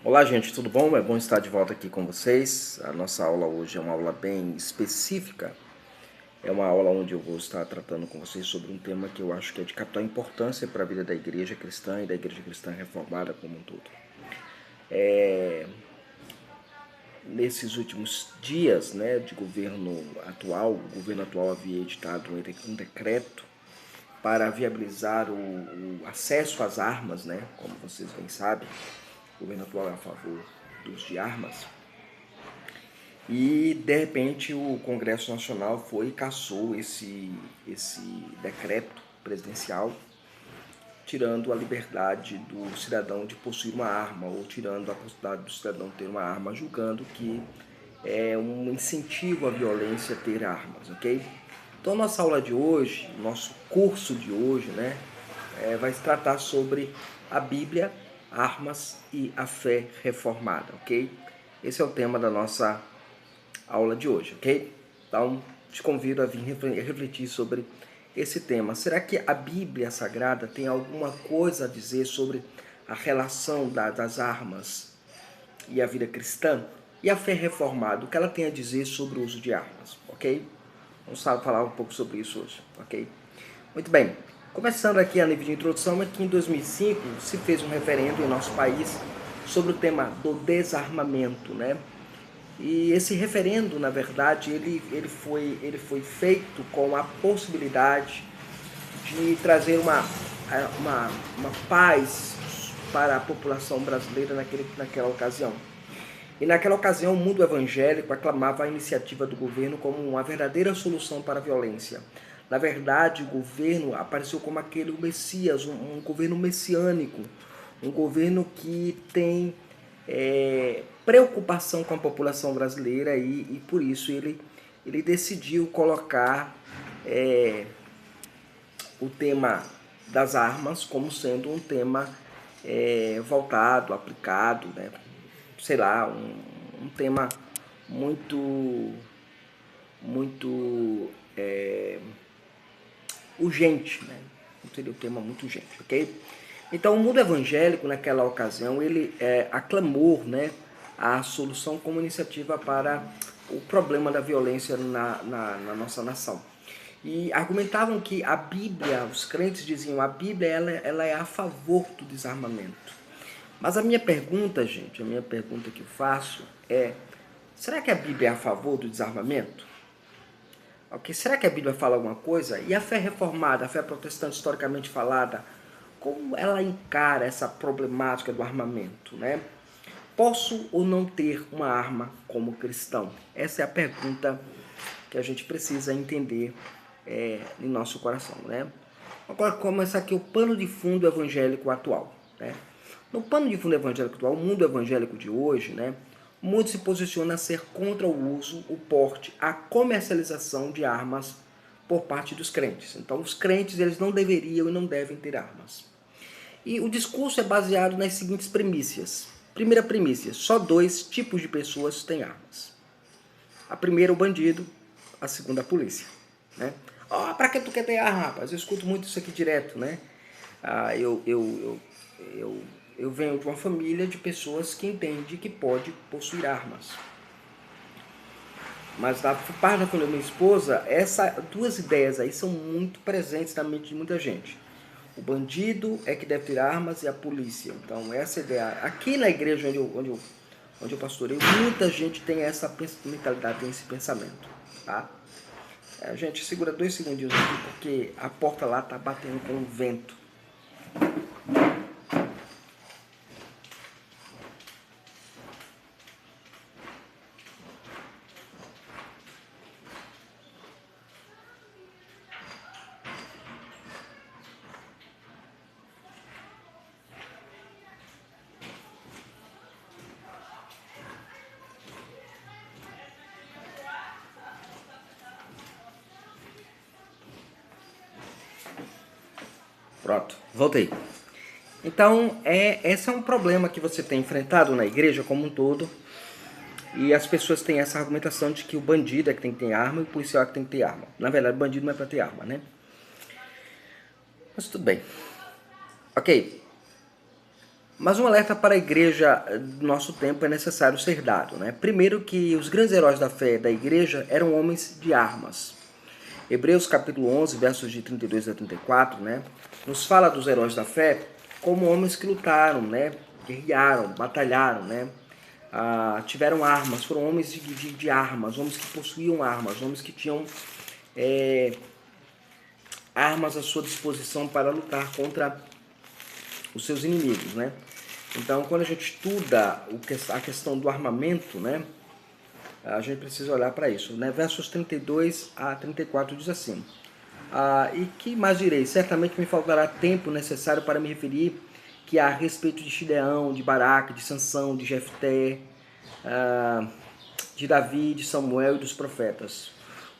Olá, gente, tudo bom? É bom estar de volta aqui com vocês. A nossa aula hoje é uma aula bem específica. É uma aula onde eu vou estar tratando com vocês sobre um tema que eu acho que é de capital importância para a vida da igreja cristã e da igreja cristã reformada como um todo. Nesses últimos dias, de governo atual, o governo atual havia editado um decreto para viabilizar o acesso às armas, como vocês bem sabem. O governo atual é a favor do uso de armas. E, de repente, o Congresso Nacional foi e cassou esse decreto presidencial, tirando a liberdade do cidadão de possuir uma arma, ou tirando a possibilidade do cidadão ter uma arma, julgando que é um incentivo à violência ter armas, ok? Então, nossa aula de hoje, nosso curso de hoje, vai se tratar sobre a Bíblia, armas e a fé reformada, ok? Esse é o tema da nossa aula de hoje, ok? Então, te convido a vir refletir sobre esse tema. Será que a Bíblia Sagrada tem alguma coisa a dizer sobre a relação das armas e a vida cristã? E a fé reformada, o que ela tem a dizer sobre o uso de armas, ok? Vamos falar um pouco sobre isso hoje, ok? Muito bem. Começando aqui a nível de introdução, é que em 2005 se fez um referendo em nosso país sobre o tema do desarmamento, E esse referendo, na verdade, ele foi feito com a possibilidade de trazer uma paz para a população brasileira naquela ocasião. E naquela ocasião, o mundo evangélico aclamava a iniciativa do governo como uma verdadeira solução para a violência. Na verdade, o governo apareceu como aquele Messias, um governo messiânico, um governo que tem preocupação com a população brasileira e por isso ele decidiu colocar o tema das armas como sendo um tema voltado, aplicado, sei lá, um tema muito, muito urgente, seria um tema muito urgente, ok? Então, o mundo evangélico, naquela ocasião, ele aclamou, a solução como iniciativa para o problema da violência na nossa nação. E argumentavam que a Bíblia, os crentes diziam, a Bíblia ela é a favor do desarmamento. Mas a minha pergunta, gente, a minha pergunta que eu faço é, será que a Bíblia é a favor do desarmamento? Ok, será que a Bíblia fala alguma coisa? E a fé reformada, a fé protestante historicamente falada, como ela encara essa problemática do armamento, Posso ou não ter uma arma como cristão? Essa é a pergunta que a gente precisa entender em nosso coração, Agora começa aqui o pano de fundo evangélico atual, No pano de fundo evangélico atual, o mundo evangélico de hoje, o mundo se posiciona a ser contra o uso, o porte, a comercialização de armas por parte dos crentes. Então, os crentes eles não deveriam e não devem ter armas. E o discurso é baseado nas seguintes premissas. Primeira premissa, só dois tipos de pessoas têm armas. A primeira, o bandido, a segunda, a polícia. Pra que tu quer ter arma, rapaz? Eu escuto muito isso aqui direto, Ah, eu venho de uma família de pessoas que entendem que pode possuir armas. Mas da parte da família da minha esposa, essas duas ideias aí são muito presentes na mente de muita gente. O bandido é que deve ter armas e a polícia. Então, essa ideia. Aqui na igreja onde eu pastorei, muita gente tem essa mentalidade, tem esse pensamento. Tá? Gente, segura 2 segundinhos aqui, porque a porta lá tá batendo com o vento. Pronto, voltei. Então, esse é um problema que você tem enfrentado na igreja como um todo. E as pessoas têm essa argumentação de que o bandido é que tem que ter arma e o policial é que tem que ter arma. Na verdade, o bandido não é para ter arma, Mas tudo bem. Ok. Mas um alerta para a igreja do nosso tempo é necessário ser dado, né? Primeiro que os grandes heróis da fé da igreja eram homens de armas. Hebreus capítulo 11, versos de 32 a 34, né? Nos fala dos heróis da fé como homens que lutaram, né? Guerrearam, batalharam, né? Tiveram armas, foram homens de armas, homens que possuíam armas, homens que tinham armas à sua disposição para lutar contra os seus inimigos, né? Então, quando a gente estuda a questão do armamento, né, a gente precisa olhar para isso, né? Versos 32 a 34 diz assim: e que mais direi? Certamente me faltará tempo necessário para me referir que a respeito de Gideão, de Baraque, de Sansão, de Jefté, de Davi, de Samuel e dos profetas,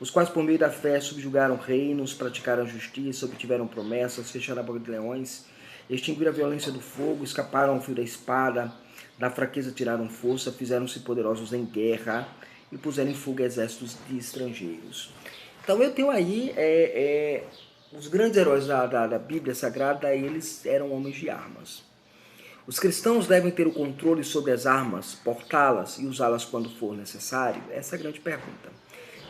os quais por meio da fé subjugaram reinos, praticaram justiça, obtiveram promessas, fecharam a boca de leões, extinguiram a violência do fogo, escaparam ao fio da espada, da fraqueza tiraram força, fizeram-se poderosos em guerra e puseram em fuga exércitos de estrangeiros. Então eu tenho aí os grandes heróis da Bíblia Sagrada, eles eram homens de armas. Os cristãos devem ter o controle sobre as armas, portá-las e usá-las quando for necessário? Essa é a grande pergunta.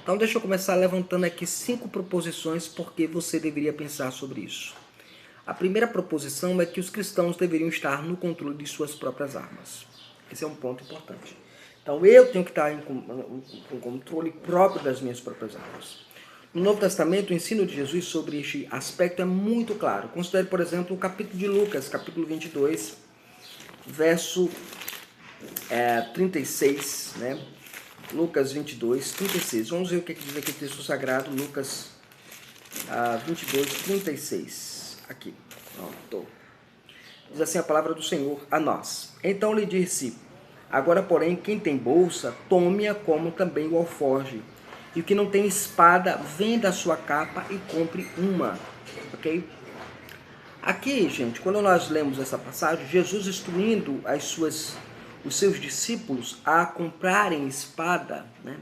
Então deixa eu começar levantando aqui 5 proposições porque você deveria pensar sobre isso. A primeira proposição é que os cristãos deveriam estar no controle de suas próprias armas. Esse é um ponto importante. Então eu tenho que estar com controle próprio das minhas próprias armas. No Novo Testamento, o ensino de Jesus sobre este aspecto é muito claro. Considere, por exemplo, o capítulo de Lucas, capítulo 22, verso 36, né? Lucas 22, 36. Vamos ver o que diz aqui o texto sagrado, Lucas 22, 36. Aqui, pronto. Diz assim a palavra do Senhor a nós. Então lhe disse: agora, porém, quem tem bolsa, tome-a como também o alforje. E o que não tem espada, venda a sua capa e compre uma. Ok? Aqui, gente, quando nós lemos essa passagem, Jesus instruindo os seus discípulos a comprarem espada, né?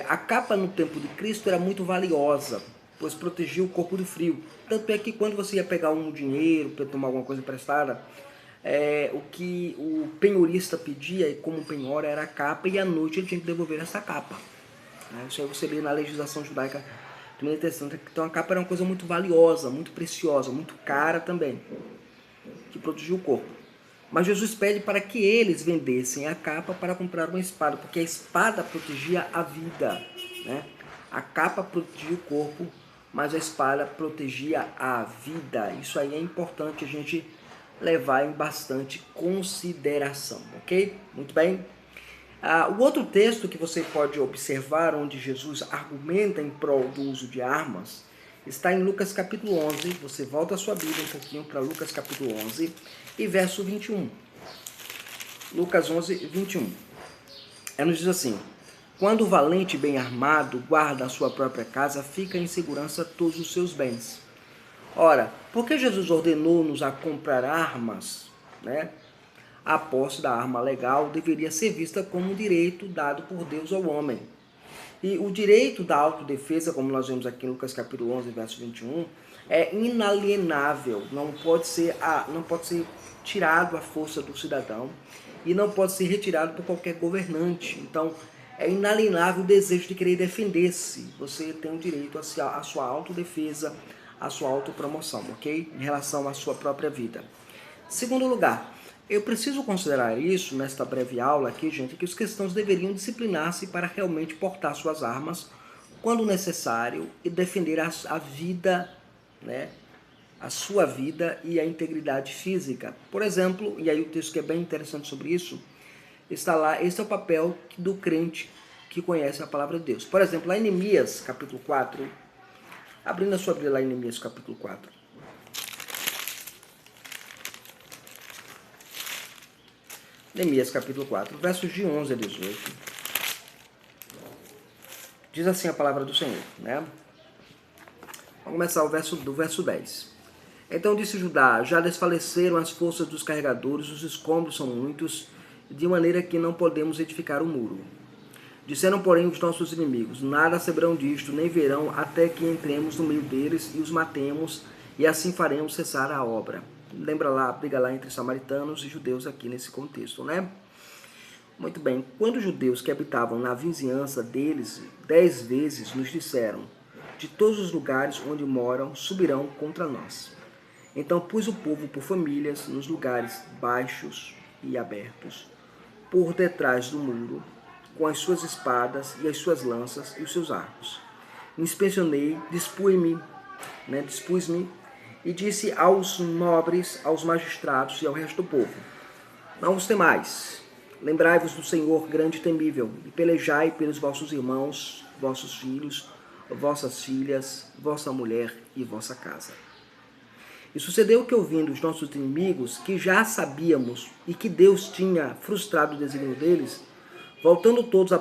A capa no tempo de Cristo era muito valiosa, pois protegia o corpo do frio. Tanto é que quando você ia pegar um dinheiro para tomar alguma coisa emprestada, o que o penhorista pedia como penhora era a capa, e à noite ele tinha que devolver essa capa. Isso aí você lê na legislação judaica do Novo Testamento. Então a capa era uma coisa muito valiosa, muito preciosa, muito cara também, que protegia o corpo. Mas Jesus pede para que eles vendessem a capa para comprar uma espada, porque a espada protegia a vida, né? A capa protegia o corpo, mas a espada protegia a vida. Isso aí é importante a gente levar em bastante consideração, ok? Muito bem. O outro texto que você pode observar, onde Jesus argumenta em prol do uso de armas, está em Lucas capítulo 11. Você volta a sua Bíblia um pouquinho para Lucas capítulo 11 e verso 21. Lucas 11, 21. Ela nos diz assim: quando o valente bem armado guarda a sua própria casa, fica em segurança todos os seus bens. Ora, por que Jesus ordenou-nos a comprar armas, né? A posse da arma legal deveria ser vista como um direito dado por Deus ao homem. E o direito da autodefesa, como nós vemos aqui em Lucas capítulo 11, verso 21, é inalienável, não pode ser tirado à força do cidadão e não pode ser retirado por qualquer governante. Então, é inalienável o desejo de querer defender-se. Você tem o direito à sua autodefesa, à sua autopromoção, ok? Em relação à sua própria vida. Segundo lugar, eu preciso considerar isso, nesta breve aula aqui, gente, que os cristãos deveriam disciplinar-se para realmente portar suas armas quando necessário e defender a vida, né? A sua vida e a integridade física. Por exemplo, e aí o texto que é bem interessante sobre isso, está lá, esse é o papel do crente que conhece a palavra de Deus. Por exemplo, lá em Neemias, capítulo 4, abrindo a sua Bíblia lá em Neemias, capítulo 4. Neemias, capítulo 4, versos de 11 a 18. Diz assim a palavra do Senhor, né? Vamos começar do verso 10. Então disse Judá: já desfaleceram as forças dos carregadores, os escombros são muitos, de maneira que não podemos edificar o muro. Disseram, porém, os nossos inimigos: nada saberão disto, nem verão, até que entremos no meio deles e os matemos, e assim faremos cessar a obra. Lembra lá a briga lá entre samaritanos e judeus aqui nesse contexto, né? Muito bem. Quando os judeus que habitavam na vizinhança deles 10 vezes nos disseram: de todos os lugares onde moram subirão contra nós. Então pus o povo por famílias nos lugares baixos e abertos, por detrás do muro, com as suas espadas e as suas lanças e os seus arcos. Inspecionei, dispus-me e disse aos nobres, aos magistrados e ao resto do povo: não vos temais, lembrai-vos do Senhor grande e temível, e pelejai pelos vossos irmãos, vossos filhos, vossas filhas, vossa mulher e vossa casa. E sucedeu que, ouvindo os nossos inimigos, que já sabíamos e que Deus tinha frustrado o desígnio deles, voltando todos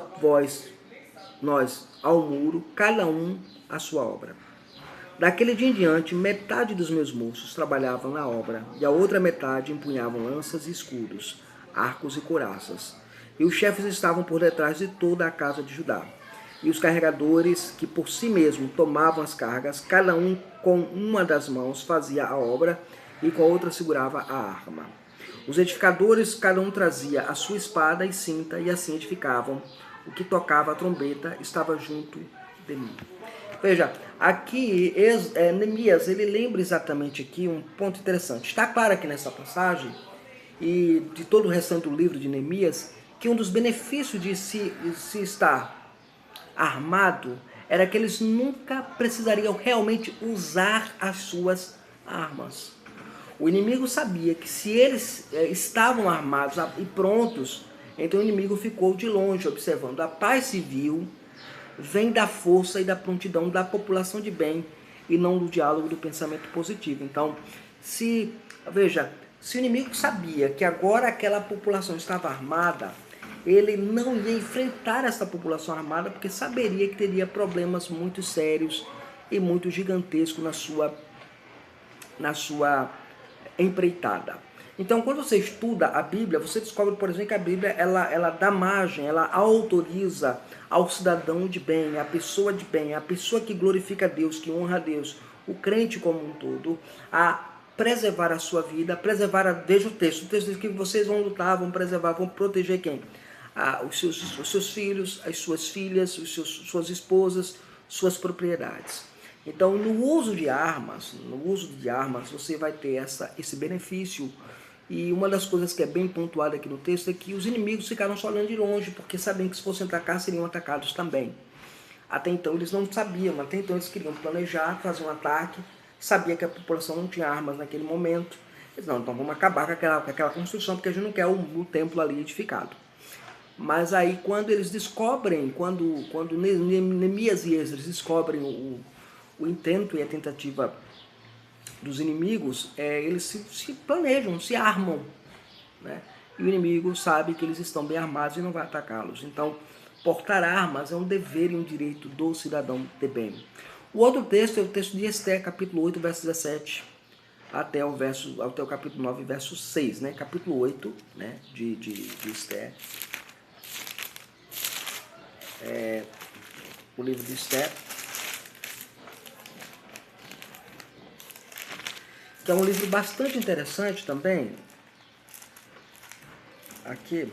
nós ao muro, cada um à sua obra. Daquele dia em diante, metade dos meus moços trabalhavam na obra, e a outra metade empunhavam lanças e escudos, arcos e couraças. E os chefes estavam por detrás de toda a casa de Judá. E os carregadores, que por si mesmos tomavam as cargas, cada um com uma das mãos fazia a obra e com a outra segurava a arma. Os edificadores, cada um trazia a sua espada e cinta, e assim edificavam. O que tocava a trombeta estava junto de mim. Veja, aqui Neemias, ele lembra exatamente aqui um ponto interessante. Está claro aqui nessa passagem, e de todo o restante do livro de Neemias, que um dos benefícios de se estar armado era que eles nunca precisariam realmente usar as suas armas. O inimigo sabia que se eles estavam armados e prontos, então o inimigo ficou de longe observando. A paz civil vem da força e da prontidão da população de bem e não do diálogo do pensamento positivo. Então, se o inimigo sabia que agora aquela população estava armada, ele não ia enfrentar essa população armada porque saberia que teria problemas muito sérios e muito gigantescos na sua empreitada. Então, quando você estuda a Bíblia, você descobre, por exemplo, que a Bíblia ela dá margem, ela autoriza ao cidadão de bem, à pessoa de bem, à pessoa que glorifica a Deus, que honra a Deus, o crente como um todo, a preservar a sua vida, veja o texto diz que vocês vão lutar, vão preservar, vão proteger quem? Os seus filhos, as suas filhas, suas esposas, suas propriedades. Então, no uso de armas, você vai ter esse benefício. E uma das coisas que é bem pontuada aqui no texto é que os inimigos ficaram só olhando de longe, porque sabiam que se fossem atacar, seriam atacados também. Até então eles não sabiam, até então eles queriam planejar, fazer um ataque, sabia que a população não tinha armas naquele momento. Eles não, então vamos acabar com aquela construção, porque a gente não quer o templo ali edificado. Mas aí quando eles descobrem, quando Neemias e Esdras descobrem o intento e a tentativa dos inimigos, eles se planejam, se armam, né? E o inimigo sabe que eles estão bem armados e não vai atacá-los. Então, portar armas é um dever e um direito do cidadão de bem. O outro texto é o texto de Esther, capítulo 8, verso 17, até o capítulo 9, verso 6, né? Capítulo 8, né, de Esther. O livro de Esther, que é um livro bastante interessante também. Aqui.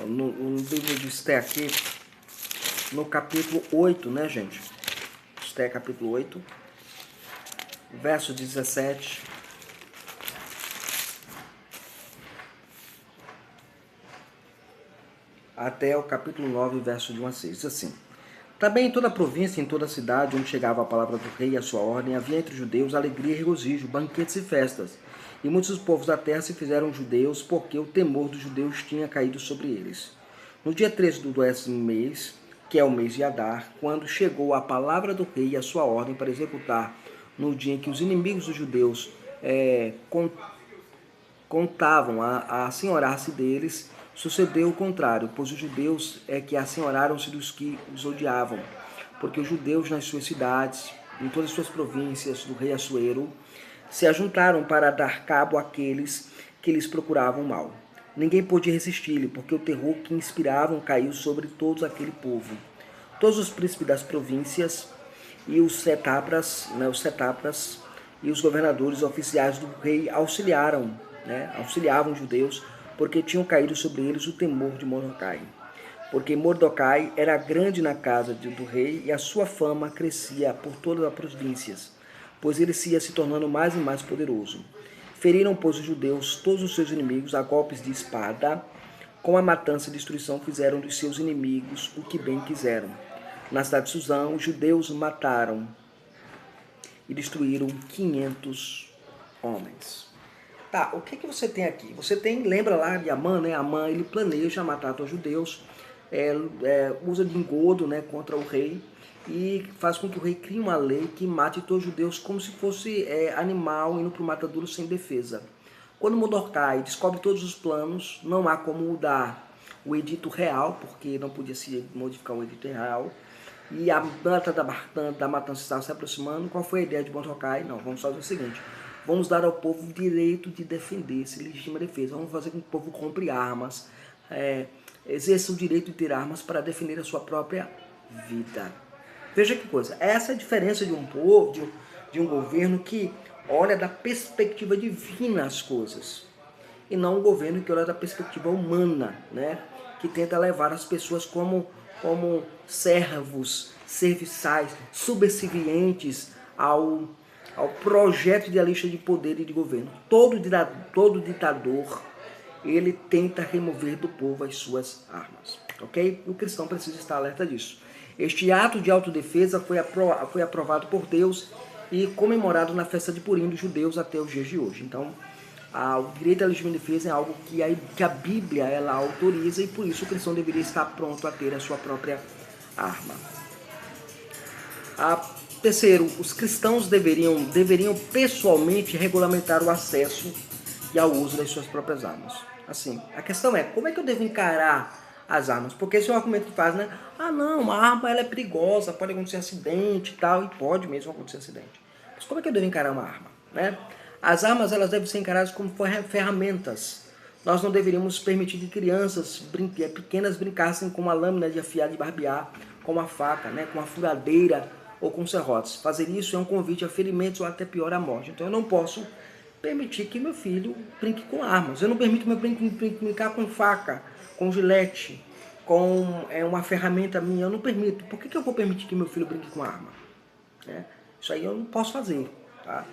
No livro de Esther aqui, no capítulo 8, né, gente? Esther, capítulo 8, verso 17. Até o capítulo 9, verso de 1 a 6. Diz assim: também em toda a província, em toda a cidade onde chegava a palavra do rei e a sua ordem, havia entre os judeus alegria e regozijo, banquetes e festas. E muitos dos povos da terra se fizeram judeus, porque o temor dos judeus tinha caído sobre eles. No dia 13 do 10º mês, que é o mês de Adar, quando chegou a palavra do rei e a sua ordem para executar, no dia em que os inimigos dos judeus contavam a senhorar-se deles, Sucedeu o contrário, pois os judeus é que assenhoraram-se dos que os odiavam, porque os judeus nas suas cidades, em todas as suas províncias do rei Assuero, se ajuntaram para dar cabo àqueles que lhes procuravam mal. Ninguém pôde resistir-lhe, porque o terror que inspiravam caiu sobre todo aquele povo. Todos os príncipes das províncias e os setapras e os governadores oficiais do rei auxiliavam os judeus, porque tinham caído sobre eles o temor de Mordecai. Porque Mordecai era grande na casa do rei e a sua fama crescia por todas as províncias, pois ele se ia se tornando mais e mais poderoso. Feriram, pois, os judeus todos os seus inimigos a golpes de espada. Com a matança e destruição fizeram dos seus inimigos o que bem quiseram. Na cidade de Suzã, os judeus mataram e destruíram 500 homens. Tá, o que você tem aqui? Você tem, lembra lá de Amã, né? Amã, ele planeja matar todos os judeus, usa de engodo, né, contra o rei e faz com que o rei crie uma lei que mate todos os judeus como se fosse animal indo para o matadouro sem defesa. Quando Mordecai descobre todos os planos, não há como mudar o edito real, porque não podia se modificar o edito real, e a data da matança estava se aproximando. Qual foi a ideia de Mordecai? Não, vamos fazer o seguinte: vamos dar ao povo o direito de defender-se, legítima defesa. Vamos fazer com que o povo compre armas, exerça o direito de ter armas para defender a sua própria vida. Veja que coisa, essa é a diferença de um povo, de um governo que olha da perspectiva divina as coisas, e não um governo que olha da perspectiva humana, né? Que tenta levar as pessoas como servos, serviçais, subservientes ao projeto idealista de poder e de governo. Todo ditador, ele tenta remover do povo as suas armas, ok? O cristão precisa estar alerta disso. Este ato de autodefesa foi aprovado por Deus e comemorado na festa de Purim dos judeus até os dias de hoje. Então, o direito à legítima defesa é algo que a Bíblia ela autoriza, e por isso o cristão deveria estar pronto a ter a sua própria arma. Terceiro, os cristãos deveriam pessoalmente regulamentar o acesso e ao uso das suas próprias armas. Assim, a questão é, como é que eu devo encarar as armas? Porque esse é um argumento que faz, né? Ah, não, a arma ela é perigosa, pode acontecer acidente e tal, e pode mesmo acontecer acidente. Mas como é que eu devo encarar uma arma, né? As armas elas devem ser encaradas como ferramentas. Nós não deveríamos permitir que crianças pequenas brincassem com uma lâmina de afiar de barbear, com uma faca, né? Com uma furadeira ou com serrotes. Fazer isso é um convite a ferimentos ou até pior, a morte. Então eu não posso permitir que meu filho brinque com armas. Eu não permito meu filho brincar com faca, com gilete, com uma ferramenta minha. Eu não permito. Por que eu vou permitir que meu filho brinque com arma? Isso aí eu não posso fazer. Tá?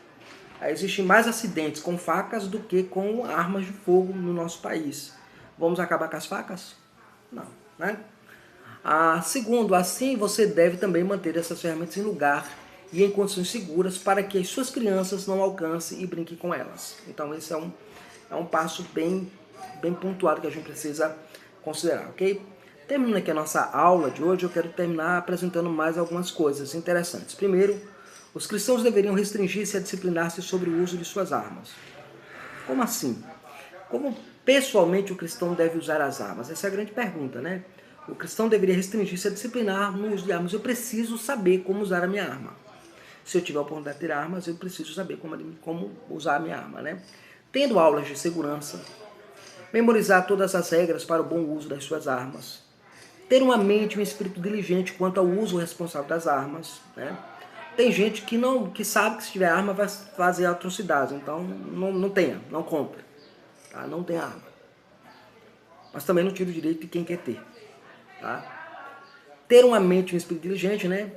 Existem mais acidentes com facas do que com armas de fogo no nosso país. Vamos acabar com as facas? Não. Né? Segundo, assim você deve também manter essas ferramentas em lugar e em condições seguras para que as suas crianças não alcancem e brinquem com elas. Então esse é um passo bem pontuado que a gente precisa considerar, ok? Terminando aqui a nossa aula de hoje, eu quero terminar apresentando mais algumas coisas interessantes. Primeiro, os cristãos deveriam restringir-se a disciplinar-se sobre o uso de suas armas. Como assim? Como pessoalmente o cristão deve usar as armas? Essa é a grande pergunta, né? O cristão deveria restringir-se a disciplinar no uso de armas. Eu preciso saber como usar a minha arma. Se eu tiver a oportunidade de ter armas, eu preciso saber como usar a minha arma, né? Tendo aulas de segurança, memorizar todas as regras para o bom uso das suas armas, ter uma mente e um espírito diligente quanto ao uso responsável das armas, né? Tem gente que sabe que se tiver arma vai fazer atrocidades, então não tenha, não compre, tá? Não tenha arma. Mas também não tira o direito de quem quer ter, tá? Ter uma mente e um espírito diligente, né?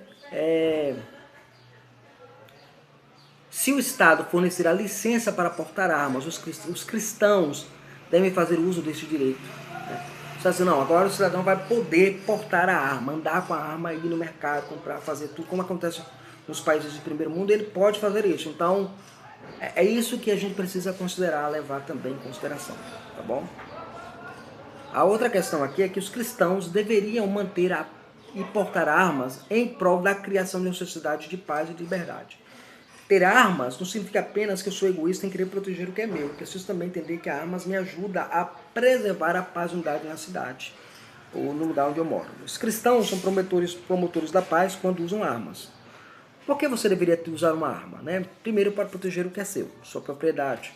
Se o Estado fornecer a licença para portar armas, os cristãos devem fazer uso desse direito. Né? Você diz, não, agora o cidadão vai poder portar a arma, andar com a arma, ir no mercado, comprar, fazer tudo, como acontece nos países de primeiro mundo, ele pode fazer isso. Então, é isso que a gente precisa considerar, levar também em consideração, tá bom? A outra questão aqui é que os cristãos deveriam manter e portar armas em prol da criação de uma sociedade de paz e de liberdade. Ter armas não significa apenas que eu sou egoísta em querer proteger o que é meu. Eu preciso também entender que as armas me ajudam a preservar a paz e unidade na cidade ou no lugar onde eu moro. Os cristãos são promotores da paz quando usam armas. Por que você deveria usar uma arma? Né? Primeiro, para proteger o que é seu, sua propriedade.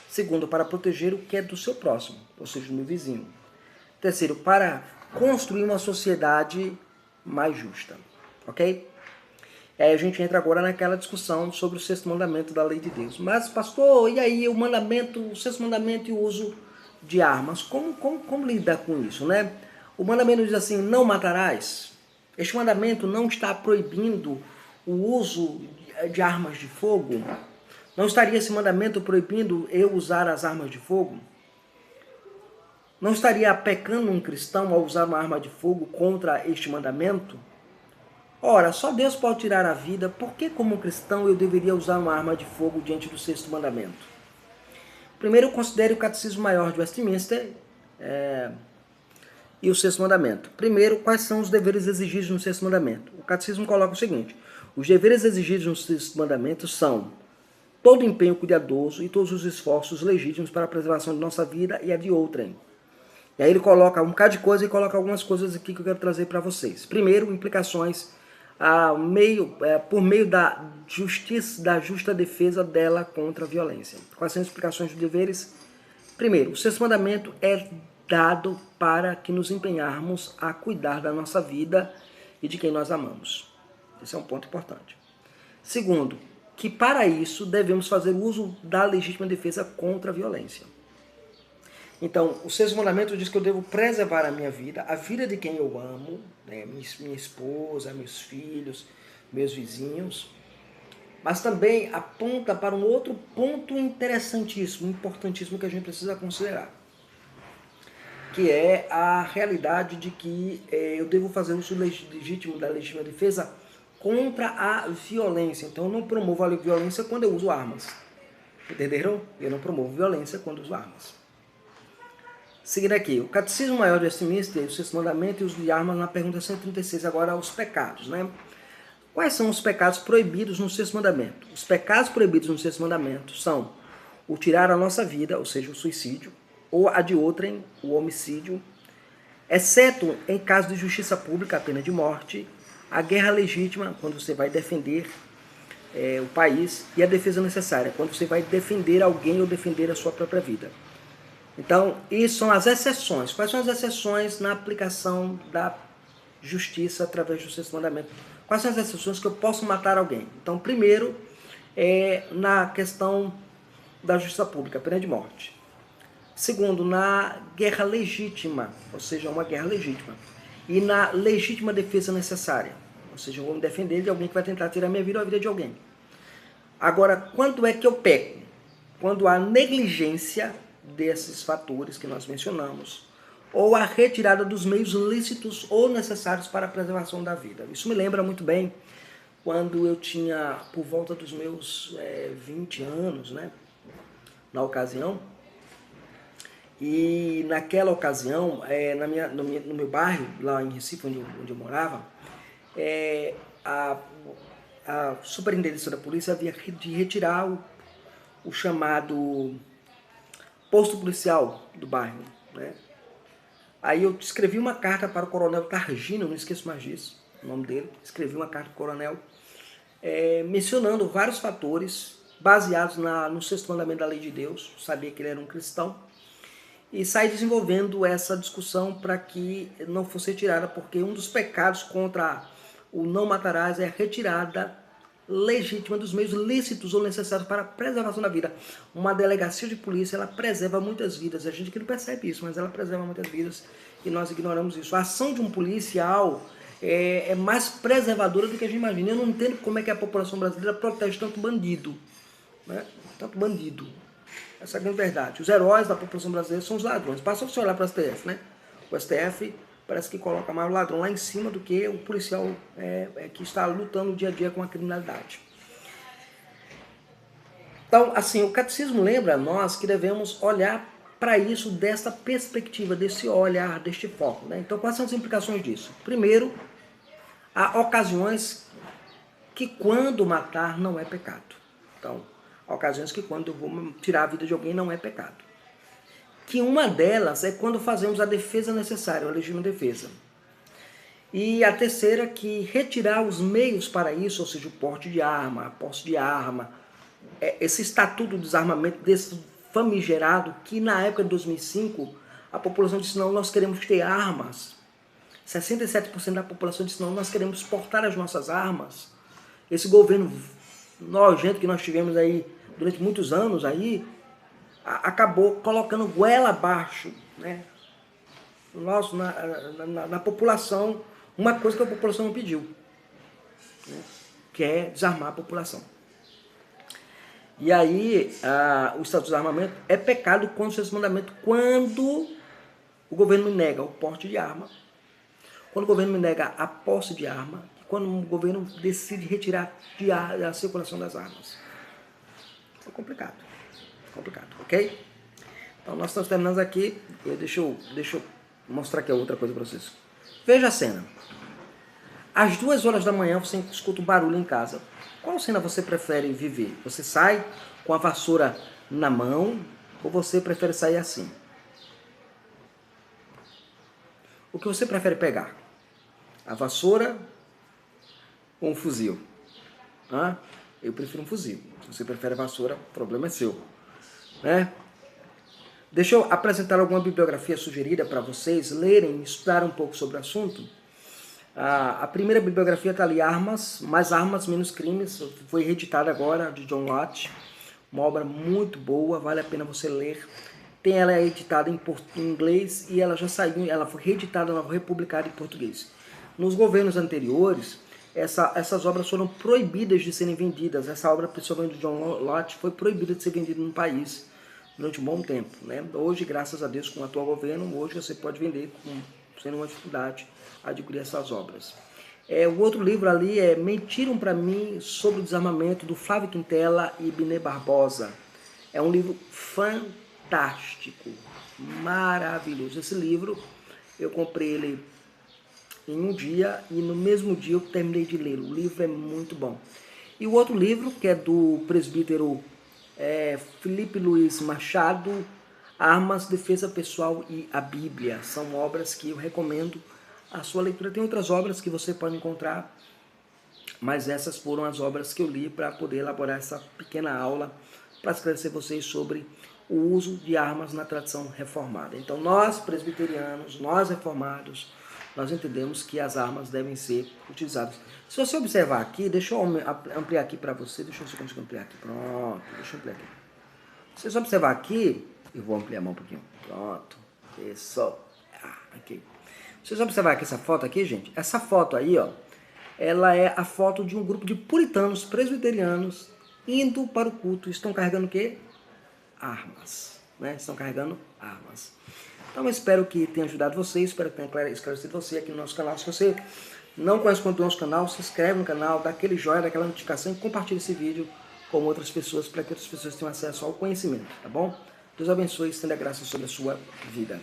Segundo, para proteger o que é do seu próximo, ou seja, do meu vizinho. Terceiro, para construir uma sociedade mais justa. Ok? Aí a gente entra agora naquela discussão sobre o sexto mandamento da lei de Deus. Mas, pastor, e aí o sexto mandamento e o uso de armas? Como lidar com isso, né? O mandamento diz assim, não matarás. Este mandamento não está proibindo o uso de armas de fogo? Não estaria esse mandamento proibindo eu usar as armas de fogo? Não estaria pecando um cristão ao usar uma arma de fogo contra este mandamento? Ora, só Deus pode tirar a vida, por que como cristão eu deveria usar uma arma de fogo diante do sexto mandamento? Primeiro, considere o Catecismo Maior de Westminster e o sexto mandamento. Primeiro, quais são os deveres exigidos no sexto mandamento? O Catecismo coloca o seguinte, os deveres exigidos no sexto mandamento são todo empenho cuidadoso e todos os esforços legítimos para a preservação de nossa vida e a de outrem. E aí ele coloca um bocado de coisa e coloca algumas coisas aqui que eu quero trazer para vocês. Primeiro, implicações por meio da justa defesa dela contra a violência. Quais são as explicações dos deveres? Primeiro, o sexto mandamento é dado para que nos empenharmos a cuidar da nossa vida e de quem nós amamos. Esse é um ponto importante. Segundo, que para isso devemos fazer uso da legítima defesa contra a violência. Então, o sexto mandamento diz que eu devo preservar a minha vida, a vida de quem eu amo, né, minha esposa, meus filhos, meus vizinhos, mas também aponta para um outro ponto interessantíssimo, importantíssimo que a gente precisa considerar, que é a realidade de que eu devo fazer uso legítimo da legítima defesa contra a violência. Então, eu não promovo a violência quando eu uso armas. Entenderam? Eu não promovo violência quando uso armas. Seguindo aqui, o Catecismo Maior de Westminster, o sexto mandamento e os de armas na pergunta 136, agora os pecados, né? Quais são os pecados proibidos no sexto mandamento? Os pecados proibidos no sexto mandamento são o tirar a nossa vida, ou seja, o suicídio, ou a de outrem, o homicídio, exceto em caso de justiça pública, a pena de morte, a guerra legítima, quando você vai defender o país, e a defesa necessária, quando você vai defender alguém ou defender a sua própria vida. Então, isso são as exceções. Quais são as exceções na aplicação da justiça através do sexto mandamento? Quais são as exceções que eu posso matar alguém? Então, primeiro, na questão da justiça pública, pena de morte. Segundo, na guerra legítima, ou seja, uma guerra legítima. E na legítima defesa necessária, ou seja, eu vou me defender de alguém que vai tentar tirar minha vida ou a vida de alguém. Agora, quando é que eu peco? Quando há negligência desses fatores que nós mencionamos, ou a retirada dos meios lícitos ou necessários para a preservação da vida. Isso me lembra muito bem quando eu tinha por volta dos meus 20 anos, né, na ocasião, e naquela ocasião, no meu bairro, lá em Recife, onde eu morava, a superintendência da polícia havia de retirar o chamado posto policial do bairro, né? Aí eu escrevi uma carta para o coronel Targino, não esqueço mais disso, o nome dele. Escrevi uma carta para o coronel mencionando vários fatores baseados no sexto mandamento da lei de Deus. Sabia que ele era um cristão. E saí desenvolvendo essa discussão para que não fosse retirada, porque um dos pecados contra o não matarás é a retirada legítima dos meios lícitos ou necessários para a preservação da vida. Uma delegacia de polícia, ela preserva muitas vidas. A gente que não percebe isso, mas ela preserva muitas vidas e nós ignoramos isso. A ação de um policial é mais preservadora do que a gente imagina. Eu não entendo como é que a população brasileira protege tanto bandido, né? Tanto bandido. Essa é a grande verdade. Os heróis da população brasileira são os ladrões. Basta você olhar para o STF, né? O STF parece que coloca mais o ladrão lá em cima do que o policial que está lutando dia a dia com a criminalidade. Então, assim, o catecismo lembra a nós que devemos olhar para isso dessa perspectiva, desse olhar, deste foco, né? Então, quais são as implicações disso? Primeiro, há ocasiões que quando matar não é pecado. Então, há ocasiões que quando eu vou tirar a vida de alguém não é pecado. que uma delas é quando fazemos a defesa necessária, a legítima defesa. E a terceira, que retirar os meios para isso, ou seja, o porte de arma, a posse de arma, esse estatuto do desarmamento desse famigerado, que na época de 2005, a população disse, não, nós queremos ter armas. 67% da população disse, não, nós queremos portar as nossas armas. Esse governo nojento que nós tivemos aí durante muitos anos aí, acabou colocando goela abaixo, né, na população, uma coisa que a população não pediu, né, que é desarmar a população. E aí, o estatuto de desarmamento é pecado contra os mandamentos quando o governo me nega o porte de arma, quando o governo me nega a posse de arma, quando o governo decide retirar a circulação das armas. É complicado, ok? Então nós estamos terminando aqui. Deixa eu mostrar aqui outra coisa para vocês. Veja a cena. Às 2 horas da manhã você escuta um barulho em casa. Qual cena você prefere viver? Você sai com a vassoura na mão ou você prefere sair assim? O que você prefere pegar? A vassoura ou um fuzil? Eu prefiro um fuzil. Se você prefere a vassoura, o problema é seu, né? Deixa eu apresentar alguma bibliografia sugerida para vocês lerem, estudar um pouco sobre o assunto. A primeira bibliografia está ali, Mais Armas, Menos Crimes, foi reeditada agora, de John Lott, uma obra muito boa, vale a pena você ler. Tem ela editada em inglês e ela já saiu, ela foi reeditada, ela foi republicada em português. Nos governos anteriores, essas obras foram proibidas de serem vendidas. Essa obra, principalmente do John Lott, foi proibida de ser vendida no país durante um bom tempo, né? Hoje, graças a Deus, com o atual governo, hoje você pode vender sem nenhuma dificuldade adquirir essas obras. O outro livro ali é Mentiram para Mim sobre o Desarmamento, do Flávio Quintela e Biné Barbosa. É um livro fantástico, maravilhoso. Esse livro, eu comprei ele em um dia e no mesmo dia eu terminei de ler. O livro é muito bom. E o outro livro, que é do presbítero Felipe Luiz Machado, Armas, Defesa Pessoal e a Bíblia. São obras que eu recomendo a sua leitura. Tem outras obras que você pode encontrar, mas essas foram as obras que eu li para poder elaborar essa pequena aula para esclarecer vocês sobre o uso de armas na tradição reformada. Então nós presbiterianos, nós reformados, nós entendemos que as armas devem ser utilizadas. Se você observar aqui, deixa eu ampliar aqui para você, deixa eu ver se eu consigo ampliar aqui, pronto, deixa eu ampliar aqui. Se você observar aqui, eu vou ampliar a mão um pouquinho, pronto, isso, aqui. Se você observar aqui essa foto aqui, gente, essa foto aí, ó, ela é a foto de um grupo de puritanos presbiterianos indo para o culto. Estão carregando o quê? Armas, né? Estão carregando armas. Então eu espero que tenha ajudado você, espero que tenha esclarecido você aqui no nosso canal. Se você não conhece o conteúdo do nosso canal, se inscreve no canal, dá aquele joinha, dá aquela notificação e compartilha esse vídeo com outras pessoas, para que outras pessoas tenham acesso ao conhecimento, tá bom? Deus abençoe e estenda graça sobre a sua vida.